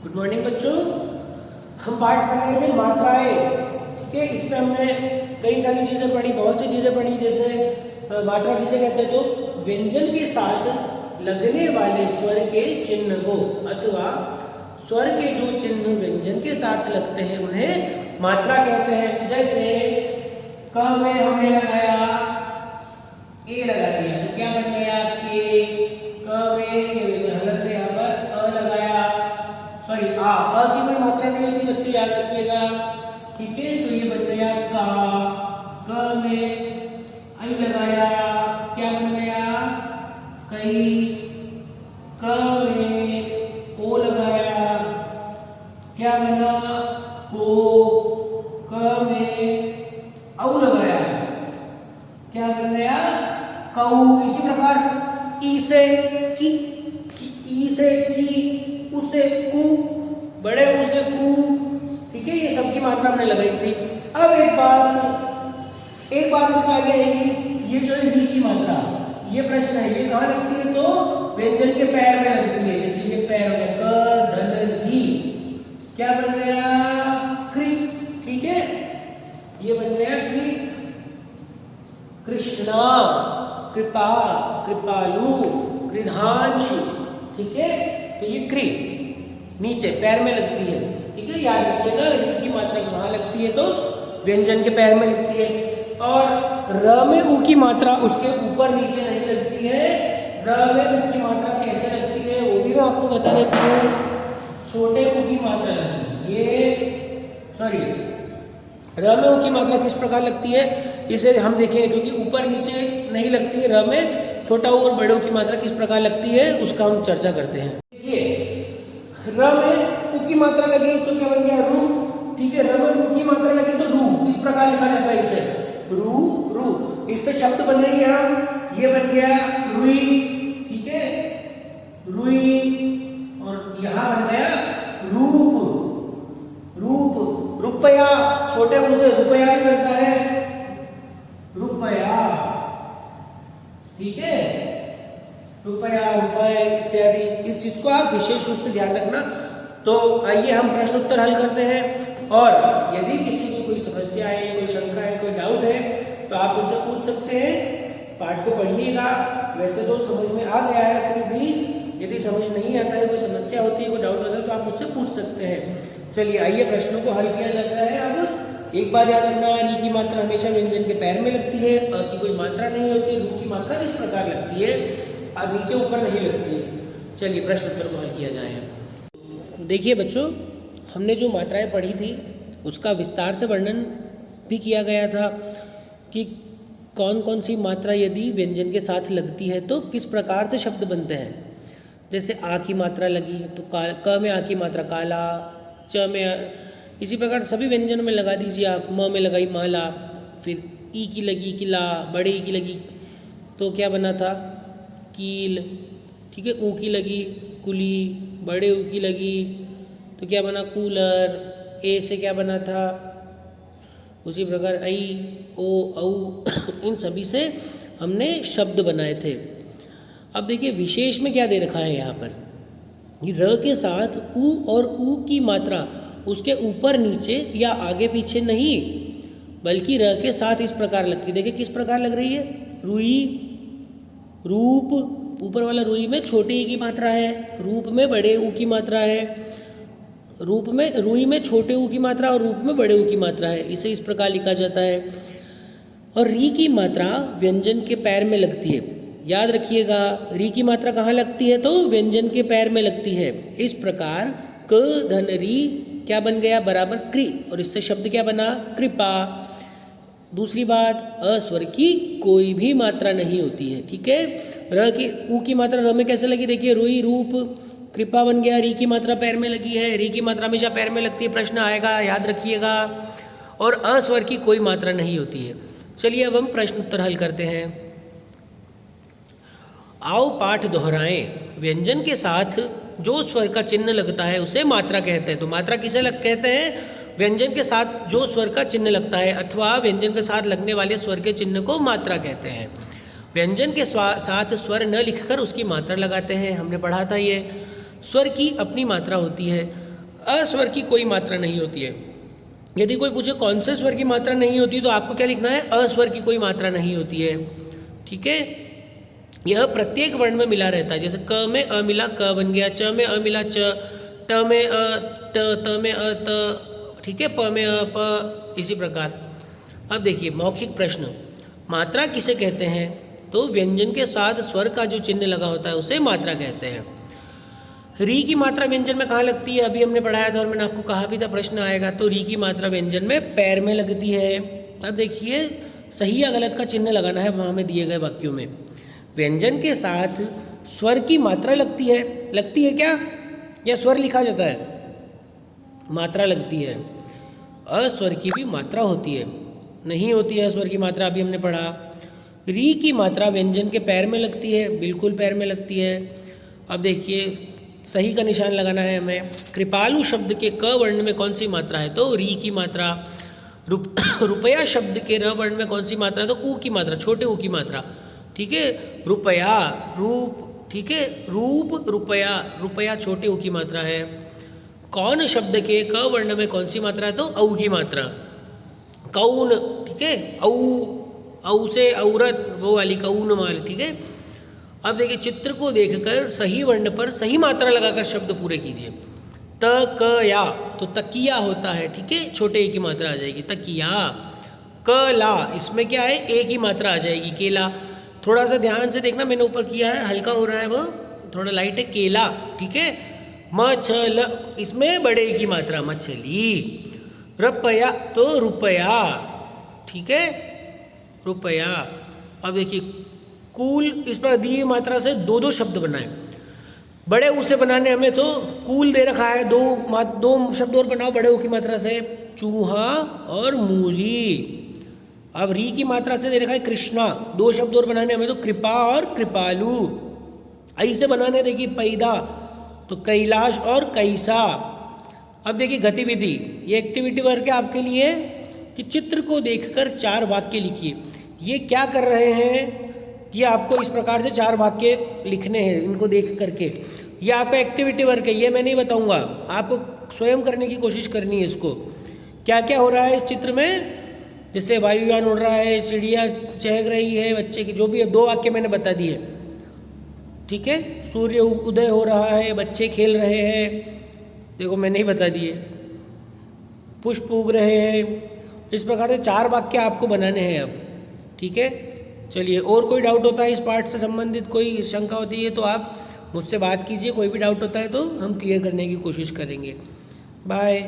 Good morning बच्चों। हम पाठ पढ़ रहे थे मात्राएं। ठीक है, इसमें हमने कई सारी चीज़ें पढ़ी, बहुत सी चीज़ें पढ़ी। जैसे मात्रा किसे कहते हैं, तो व्यंजन के साथ लगने वाले स्वर के चिन्ह को, अथवा स्वर के जो चिन्ह व्यंजन के साथ लगते हैं उन्हें मात्रा कहते हैं। जैसे क में हमने लगाया ए लगा दिया तो क्या बन गया के। क में हलत यहाँ पर अ लगाया, सॉरी अ की कोई मात्रा नहीं होती बच्चों, याद रखिएगा। ठीक है, तो ये बन गया का। क में आई लगाया, क्या बन गया कई। क में ओ लगाया, क्या बना को। क में औ लगाया, क्या बन गया कऊ। इसी प्रकार ई से की, ई से की, उ से कु, बड़े उ से कु। ठीक है, ये सबकी मात्रा हमने लगाई थी। अब एक बात इसमें आगे है, ये जो है री की मात्रा, ये प्रश्न है, ये कहाँ लगती है, तो व्यंजन के पैर में लगती है। जैसे ये पैर में क धन री, क्या बन गया क्री। ठीक है, ये बन गया क्री। कृष्णा, कृपा, कृपालु, कृधांशु। ठीक है, तो ये क्री नीचे पैर में लगती है। ठीक है, याद रखिएगा री की मात्रा कहाँ लगती है, तो व्यंजन के पैर में लगती है। और र में उ की मात्रा उसके ऊपर नीचे नहीं लगती है। र में उ की मात्रा कैसे लगती है वो भी मैं आपको बता देता हूँ। छोटे उ की मात्रा लगती है, ये सॉरी र में उ की मात्रा किस प्रकार लगती है इसे हम देखेंगे, क्योंकि ऊपर नीचे नहीं लगती है। र में छोटा उ और बड़े उ की मात्रा किस प्रकार लगती है उसका हम चर्चा करते हैं। देखिए, र में उ की मात्रा लगी तो क्या बन गया रू। ठीक है, र में उ की मात्रा लगी तो रू, इस प्रकार लिखा जाता है इसे रू रू। इससे शब्द बनेंगे हम, ये बन गया रुई। ठीक है, रुई। और यहाँ बन गया रूप, रूप। रुपया, छोटे उ से रुपया भी बनता है, रुपया। ठीक है, रुपया, रुपए इत्यादि। इस चीज को आप विशेष रूप से ध्यान रखना। तो आइए हम प्रश्न उत्तर हल करते हैं। और यदि किसी को कोई समस्या है, कोई शंका है, कोई डाउट है तो आप मुझसे पूछ सकते हैं। पाठ को पढ़िएगा, वैसे तो समझ में आ गया है, फिर भी यदि समझ नहीं आता है, कोई समस्या होती है, कोई डाउट होता है तो आप मुझसे पूछ सकते हैं। चलिए आइए प्रश्नों को हल किया जाता है। अब एक बात याद रखना, री की मात्रा हमेशा व्यंजन के पैर में लगती है, अ की कोई मात्रा नहीं होती। रू की मात्रा किस प्रकार लगती है, नीचे ऊपर नहीं लगती है। चलिए प्रश्न उत्तर को हल किया जाए। देखिए बच्चों, हमने जो मात्राएं पढ़ी थी उसका विस्तार से वर्णन भी किया गया था कि कौन कौन सी मात्रा यदि व्यंजन के साथ लगती है तो किस प्रकार से शब्द बनते हैं। जैसे आ की मात्रा लगी तो क में आ की मात्रा काला, च में, इसी प्रकार सभी व्यंजनों में लगा दीजिए आप। म में लगाई माला, फिर ई की लगी किला, बड़े ई की लगी तो क्या बना था कील। ठीक है, ऊ की लगी कुली, बड़े ऊ की लगी तो क्या बना कूलर। ए से क्या बना था, उसी प्रकार आई, ओ, औ इन सभी से हमने शब्द बनाए थे। अब देखिए विशेष में क्या दे रखा है यहाँ पर, र के साथ उ और ऊ की मात्रा उसके ऊपर नीचे या आगे पीछे नहीं, बल्कि र के साथ इस प्रकार लगती है। देखिए किस प्रकार लग रही है, रुई, रूप। ऊपर वाला रुई में छोटे ई की मात्रा है, रूप में बड़े ऊ की मात्रा है। रूप में, रुई में छोटे ऊ की मात्रा और रूप में बड़े ऊ की मात्रा है, इसे इस प्रकार लिखा जाता है। और री की मात्रा व्यंजन के पैर में लगती है। याद रखिएगा, री की मात्रा कहाँ लगती है, तो व्यंजन के पैर में लगती है। इस प्रकार क धन री क्या बन गया बराबर क्री, और इससे शब्द क्या बना कृपा। दूसरी बात, अस्वर की कोई भी मात्रा नहीं होती है। ठीक है, र की, ऊ की मात्रा र में कैसे लगी, देखिए रुई, रूप, कृपा बन गया। री की मात्रा पैर में लगी है, री की मात्रा हमेशा पैर में लगती है, प्रश्न आएगा, याद रखिएगा। और अस्वर की कोई मात्रा नहीं होती है। चलिए अब हम प्रश्न उत्तर हल करते हैं। आओ पाठ दोहराएं। व्यंजन के साथ जो स्वर का चिन्ह लगता है उसे मात्रा कहते हैं। तो मात्रा किसे कहते हैं, व्यंजन के साथ जो स्वर का चिन्ह लगता है अथवा व्यंजन के साथ लगने वाले स्वर के चिन्ह को मात्रा कहते हैं। व्यंजन के साथ स्वर न लिखकर उसकी मात्रा लगाते हैं, हमने पढ़ा था ये। स्वर की अपनी मात्रा होती है। अस्वर की कोई मात्रा नहीं होती है। यदि कोई पूछे कौन से स्वर की मात्रा नहीं होती, तो आपको क्या लिखना है, अस्वर की कोई मात्रा नहीं होती है। ठीक है, यह प्रत्येक वर्ण में मिला रहता है। जैसे क में अ मिला क बन गया, च में अ मिला च, ट में अ त में अ त, ठीक है, प में अ प, इसी प्रकार। अब देखिए मौखिक प्रश्न, मात्रा किसे कहते हैं, तो व्यंजन के साथ स्वर का जो चिन्ह लगा होता है उसे मात्रा कहते हैं। री की मात्रा व्यंजन में कहाँ लगती है, अभी हमने पढ़ाया था और मैंने आपको कहा भी था प्रश्न आएगा, तो री की मात्रा व्यंजन में पैर में लगती है। अब देखिए सही या गलत का चिन्ह लगाना है वहाँ में दिए गए वाक्यों में। व्यंजन के साथ स्वर की मात्रा लगती है क्या, या स्वर लिखा जाता है, मात्रा लगती है। अस्वर की भी मात्रा होती है, नहीं होती है स्वर की मात्रा, अभी हमने पढ़ा। री की मात्रा व्यंजन के पैर में लगती है, बिल्कुल पैर में लगती है। अब देखिए सही का निशान लगाना है हमें। कृपालु शब्द के क वर्ण में कौन सी मात्रा है, तो री की मात्रा। रुपया शब्द के र वर्ण में कौन सी मात्रा है, तो ऊ की मात्रा, छोटे ऊ की मात्रा। ठीक है, रुपया रूप, ठीक है, रूप रुपया, रुपया छोटे ऊ की मात्रा है। कौन शब्द के क वर्ण में कौन सी मात्रा है, तो औ की मात्रा। कौन, ठीक है, औ से औरत, वो वाली कौन वाली। ठीक है, अब देखिए चित्र को देखकर सही वर्ण पर सही मात्रा लगाकर शब्द पूरे कीजिए। त क या, तो तकिया होता है, ठीक है, छोटे ए की मात्रा आ जाएगी, तकिया। क ला, इसमें क्या है, ए की मात्रा आ जाएगी, केला। थोड़ा सा ध्यान से देखना, मैंने ऊपर किया है, हल्का हो रहा है वो, थोड़ा लाइट है, केला। ठीक है, मछल, इसमें बड़े ए की मात्रा, मछली। रुपया, तो रुपया, ठीक है, रुपया। अब देखिए कूल, इस पर दी मात्रा से दो शब्द बनाए। बड़े ऊ से बनाने हमें तो कूल दे रखा है, दो शब्द और बनाओ बड़े ऊ की मात्रा से, चूहा और मूली। अब री की मात्रा से दे रखा है कृष्णा, दो शब्द और बनाने हमें तो कृपा और कृपालु। ऐसे बनाने देखिए पैदा, तो कैलाश और कैसा। अब देखिए गतिविधि, ये एक्टिविटी वर्क है आपके लिए कि चित्र को देखकर 4 वाक्य लिखिए। ये क्या कर रहे हैं, ये आपको इस प्रकार से 4 वाक्य लिखने हैं इनको देख करके। ये आपका एक्टिविटी वर्क है, ये मैं नहीं बताऊंगा, आपको स्वयं करने की कोशिश करनी है इसको। क्या क्या हो रहा है इस चित्र में, जैसे वायुयान उड़ रहा है, चिड़िया चहक रही है, बच्चे की जो भी है, 2 वाक्य मैंने बता दिए। ठीक है, सूर्य उदय हो रहा है, बच्चे खेल रहे हैं, देखो मैंने ही बता दिए, पुष्प उग रहे हैं। इस प्रकार से 4 वाक्य आपको बनाने हैं अब। ठीक है, चलिए, और कोई डाउट होता है इस पार्ट से संबंधित, कोई शंका होती है तो आप मुझसे बात कीजिए, कोई भी डाउट होता है तो हम क्लियर करने की कोशिश करेंगे। बाय।